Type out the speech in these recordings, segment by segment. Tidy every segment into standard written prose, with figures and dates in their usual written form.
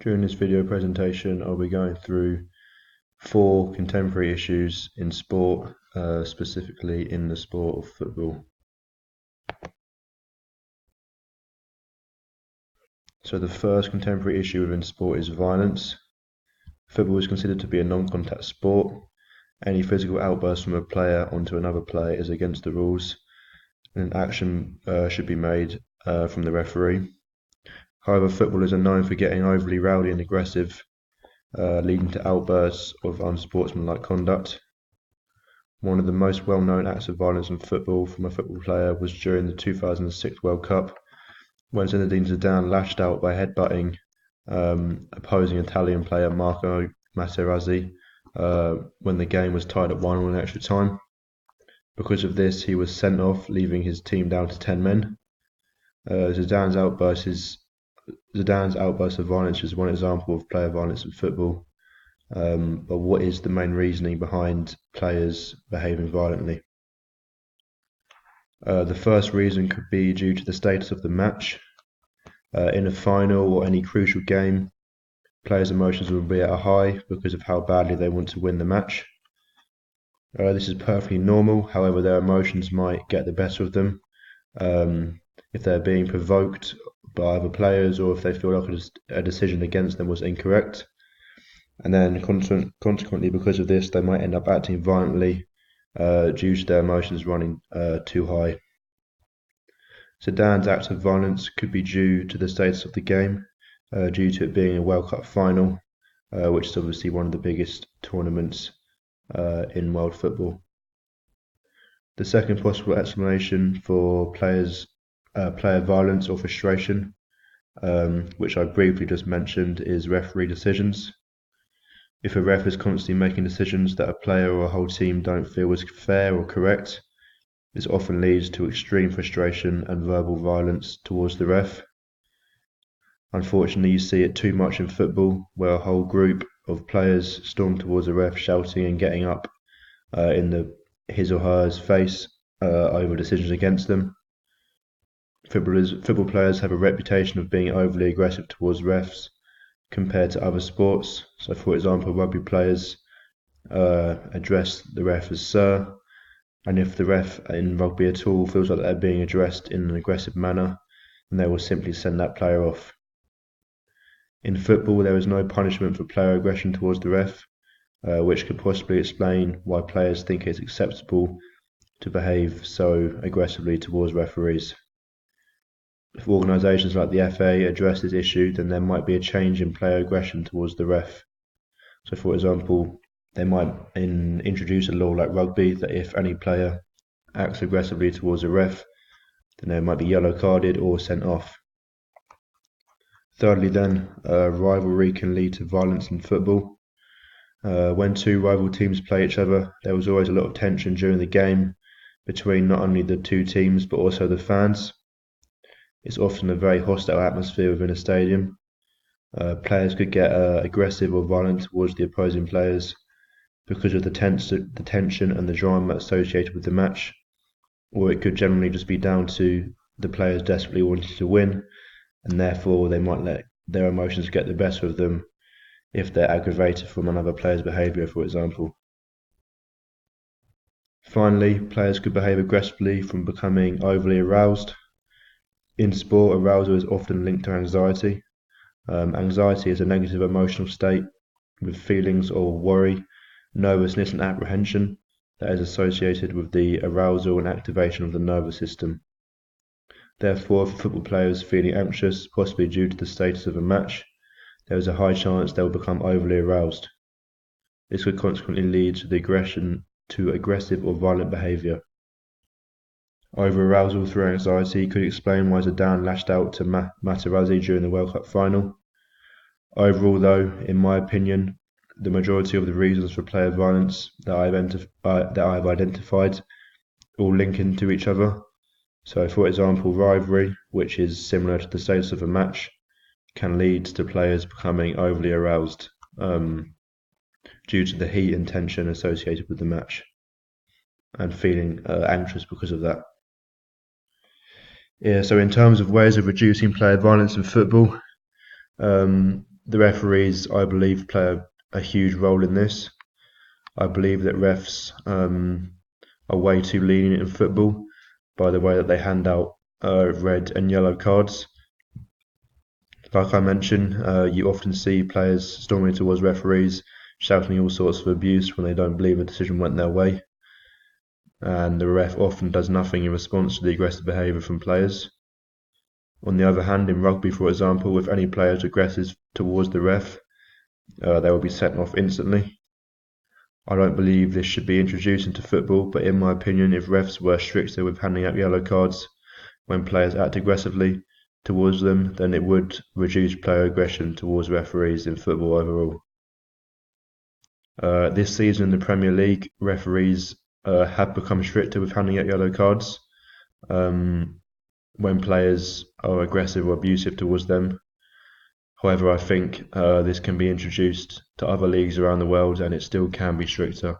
During this video presentation, I'll be going through 4 contemporary issues in sport, specifically in the sport of football. So the first contemporary issue within sport is violence. Football is considered to be a non-contact sport. Any physical outburst from a player onto another player is against the rules, and action should be made from the referee. However, footballers are known for getting overly rowdy and aggressive, leading to outbursts of unsportsmanlike conduct. One of the most well-known acts of violence in football from a football player was during the 2006 World Cup, when Zinedine Zidane lashed out by headbutting opposing Italian player Marco Materazzi when the game was tied at 1-1 in extra time. Because of this, he was sent off, leaving his team down to 10 men. Zidane's outburst of violence is one example of player violence in football. But what is the main reasoning behind players behaving violently? The first reason could be due to the status of the match. In a final or any crucial game, players' emotions will be at a high because of how badly they want to win the match. This is perfectly normal, however their emotions might get the better of them if they're being provoked by other players, or if they feel like a decision against them was incorrect. And then consequently, because of this, they might end up acting violently due to their emotions running too high. Zidane's act of violence could be due to the status of the game, due to it being a World Cup final, which is obviously one of the biggest tournaments in world football. The second possible explanation for player violence or frustration, which I briefly just mentioned, is referee decisions. If a ref is constantly making decisions that a player or a whole team don't feel is fair or correct, this often leads to extreme frustration and verbal violence towards the ref. Unfortunately, you see it too much in football, where a whole group of players storm towards a ref shouting and getting up in his or her face over decisions against them. Football players have a reputation of being overly aggressive towards refs compared to other sports. So, for example, rugby players address the ref as sir, and if the ref in rugby at all feels like they're being addressed in an aggressive manner, then they will simply send that player off. In football, there is no punishment for player aggression towards the ref, which could possibly explain why players think it's acceptable to behave so aggressively towards referees. If organisations like the FA address this issue, then there might be a change in player aggression towards the ref. So, for example, they might introduce a law like rugby that if any player acts aggressively towards a ref, then they might be yellow carded or sent off. Thirdly then, rivalry can lead to violence in football. When two rival teams play each other, there was always a lot of tension during the game between not only the two teams but also the fans. It's often a very hostile atmosphere within a stadium. Players could get aggressive or violent towards the opposing players because of the tension and the drama associated with the match, or it could generally just be down to the players desperately wanting to win, and therefore they might let their emotions get the better of them if they're aggravated from another player's behaviour, for example. Finally, players could behave aggressively from becoming overly aroused. In sport, arousal is often linked to anxiety. Anxiety is a negative emotional state with feelings or worry, nervousness and apprehension that is associated with the arousal and activation of the nervous system. Therefore, if a football player is feeling anxious, possibly due to the status of a match, there is a high chance they will become overly aroused. This could consequently lead to aggressive or violent behaviour. Over-arousal through anxiety could explain why Zidane lashed out to Materazzi during the World Cup final. Overall though, in my opinion, the majority of the reasons for player violence that I've identified all link into each other. So, for example, rivalry, which is similar to the status of a match, can lead to players becoming overly aroused due to the heat and tension associated with the match and feeling anxious because of that. So in terms of ways of reducing player violence in football, The referees, I believe, play a huge role in this. I believe that refs are way too lenient in football by the way that they hand out red and yellow cards. Like I mentioned, you often see players storming towards referees, shouting all sorts of abuse when they don't believe a decision went their way, and the ref often does nothing in response to the aggressive behaviour from players. On the other hand, in rugby, for example, if any player is aggressive towards the ref, they will be sent off instantly. I don't believe this should be introduced into football, but in my opinion, if refs were stricter with handing out yellow cards when players act aggressively towards them, then it would reduce player aggression towards referees in football overall. This season in the Premier League, referees have become stricter with handing out yellow cards when players are aggressive or abusive towards them. However, I think this can be introduced to other leagues around the world, and it still can be stricter.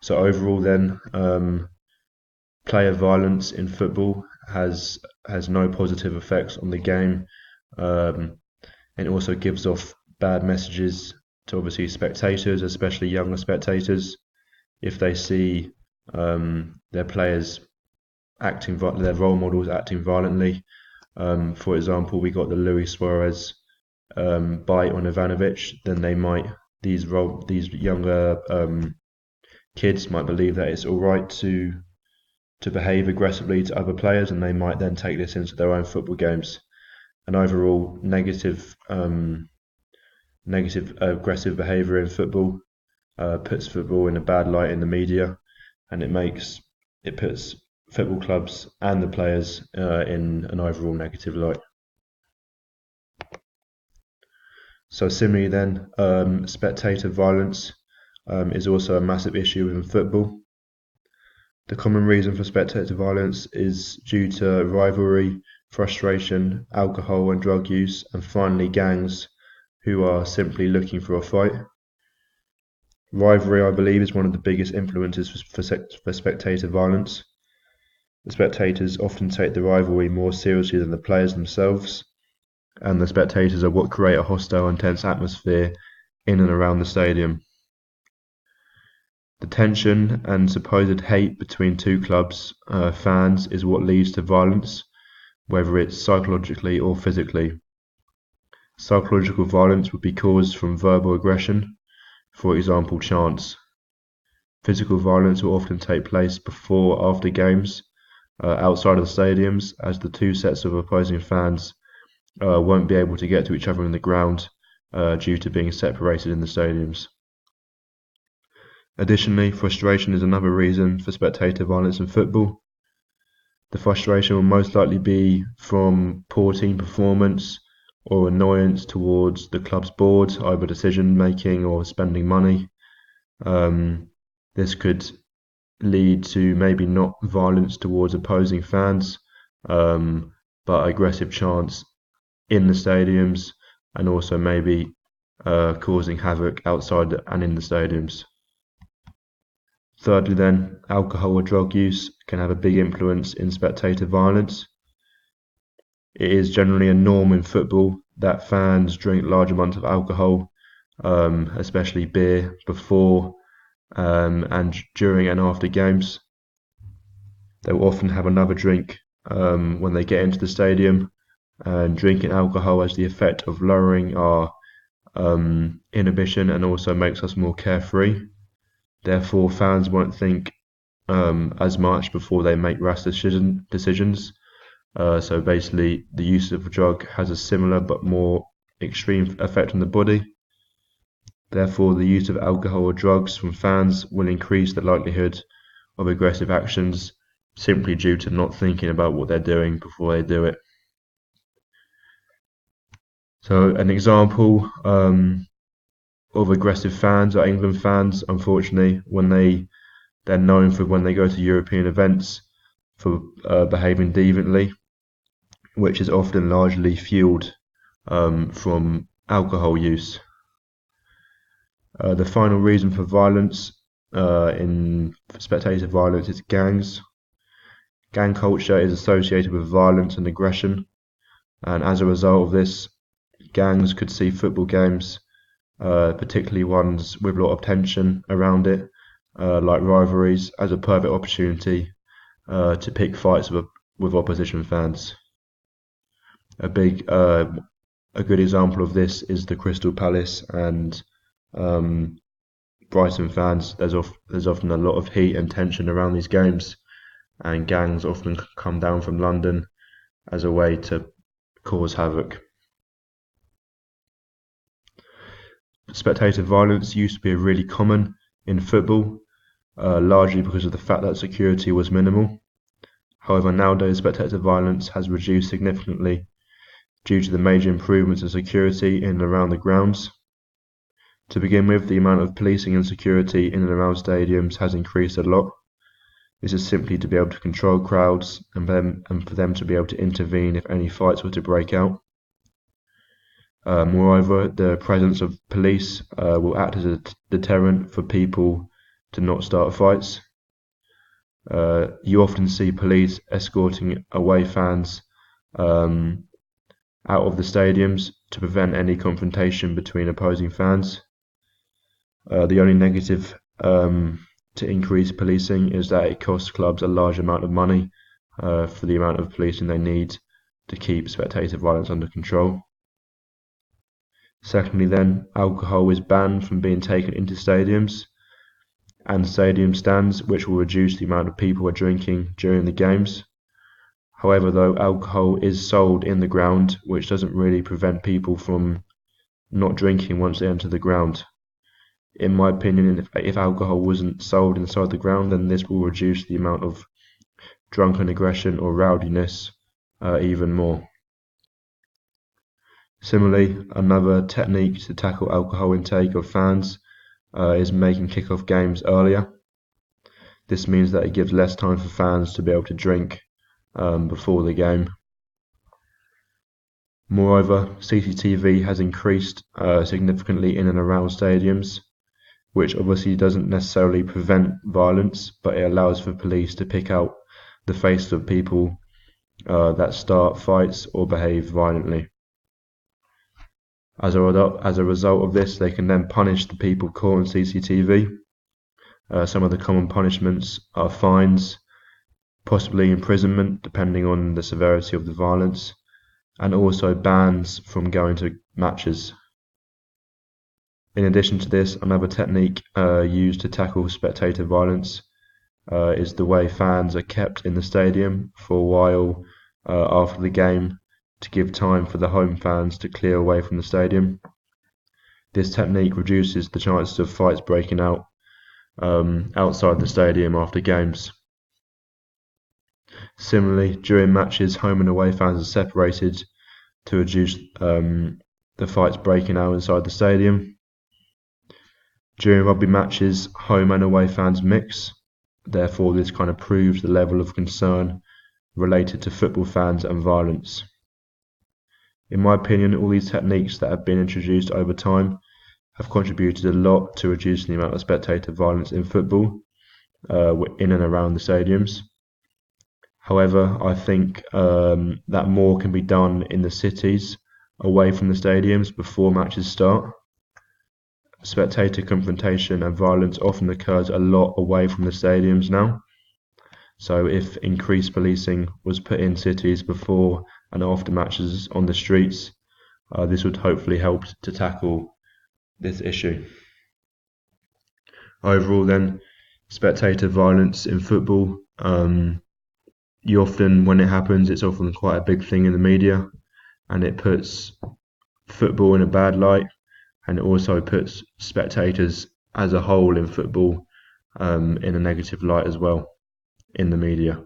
So overall then, player violence in football has no positive effects on the game, and it also gives off bad messages to obviously spectators, especially younger spectators, if they see their players their role models acting violently. For example, we got the Luis Suarez bite on Ivanovic, then these younger kids might believe that it's all right to behave aggressively to other players, and they might then take this into their own football games. And overall, negative aggressive behaviour in football puts football in a bad light in the media, and it puts football clubs and the players in an overall negative light. So similarly then, spectator violence is also a massive issue within football. The common reason for spectator violence is due to rivalry, frustration, alcohol and drug use, and finally gangs who are simply looking for a fight. Rivalry, I believe, is one of the biggest influences for spectator violence. The spectators often take the rivalry more seriously than the players themselves, and the spectators are what create a hostile and tense atmosphere in and around the stadium. The tension and supposed hate between two clubs' fans is what leads to violence, whether it's psychologically or physically. Psychological violence would be caused from verbal aggression, for example chants. Physical violence will often take place before or after games, outside of the stadiums, as the two sets of opposing fans won't be able to get to each other in the ground due to being separated in the stadiums. Additionally, frustration is another reason for spectator violence in football. The frustration will most likely be from poor team performance or annoyance towards the club's board, either decision making or spending money. This could lead to maybe not violence towards opposing fans, but aggressive chants in the stadiums, and also maybe causing havoc outside and in the stadiums. Thirdly then, alcohol or drug use can have a big influence in spectator violence. It is generally a norm in football that fans drink large amounts of alcohol, especially beer, before and during and after games. They will often have another drink when they get into the stadium, and drinking alcohol has the effect of lowering our inhibition and also makes us more carefree. Therefore, fans won't think as much before they make rash decisions. So basically, the use of a drug has a similar but more extreme effect on the body. Therefore, the use of alcohol or drugs from fans will increase the likelihood of aggressive actions simply due to not thinking about what they're doing before they do it. So an example of aggressive fans are England fans, unfortunately, they're known for when they go to European events for behaving deviantly, which is often largely fueled from alcohol use. The final reason for violence in spectator violence is gangs. Gang culture is associated with violence and aggression, and as a result of this, gangs could see football games, particularly ones with a lot of tension around it, like rivalries, as a perfect opportunity to pick fights with opposition fans. A good example of this is the Crystal Palace and Brighton fans. There's often a lot of heat and tension around these games, and gangs often come down from London as a way to cause havoc. Spectator violence used to be really common in football, largely because of the fact that security was minimal. However, nowadays spectator violence has reduced significantly due to the major improvements in security in and around the grounds. To begin with, the amount of policing and security in and around stadiums has increased a lot. This is simply to be able to control crowds and for them to be able to intervene if any fights were to break out. Moreover, the presence of police will act as a deterrent for people to not start fights. You often see police escorting away fans out of the stadiums to prevent any confrontation between opposing fans. The only negative to increase policing is that it costs clubs a large amount of money for the amount of policing they need to keep spectator violence under control. Secondly then, alcohol is banned from being taken into stadiums and stadium stands, which will reduce the amount of people drinking during the games. However, though, alcohol is sold in the ground, which doesn't really prevent people from not drinking once they enter the ground. In my opinion, if alcohol wasn't sold inside the ground, then this will reduce the amount of drunken aggression or rowdiness even more. Similarly, another technique to tackle alcohol intake of fans is making kick-off games earlier. This means that it gives less time for fans to be able to drink before the game. Moreover, CCTV has increased significantly in and around stadiums, which obviously doesn't necessarily prevent violence, but it allows for police to pick out the faces of people that start fights or behave violently. As a result of this, they can then punish the people caught on CCTV. Some of the common punishments are fines, possibly imprisonment depending on the severity of the violence, and also bans from going to matches. In addition to this, another technique used to tackle spectator violence is the way fans are kept in the stadium for a while after the game to give time for the home fans to clear away from the stadium. This technique reduces the chances of fights breaking out outside the stadium after games. Similarly, during matches, home and away fans are separated to reduce the fights breaking out inside the stadium. During rugby matches, home and away fans mix. Therefore, this kind of proves the level of concern related to football fans and violence. In my opinion, all these techniques that have been introduced over time have contributed a lot to reducing the amount of spectator violence in football in and around the stadiums. However, I think that more can be done in the cities away from the stadiums before matches start. Spectator confrontation and violence often occurs a lot away from the stadiums now. So if increased policing was put in cities before and after matches on the streets, this would hopefully help to tackle this issue. Overall then, spectator violence in football, when it happens, it's often quite a big thing in the media, and it puts football in a bad light, and it also puts spectators as a whole in football in a negative light as well in the media.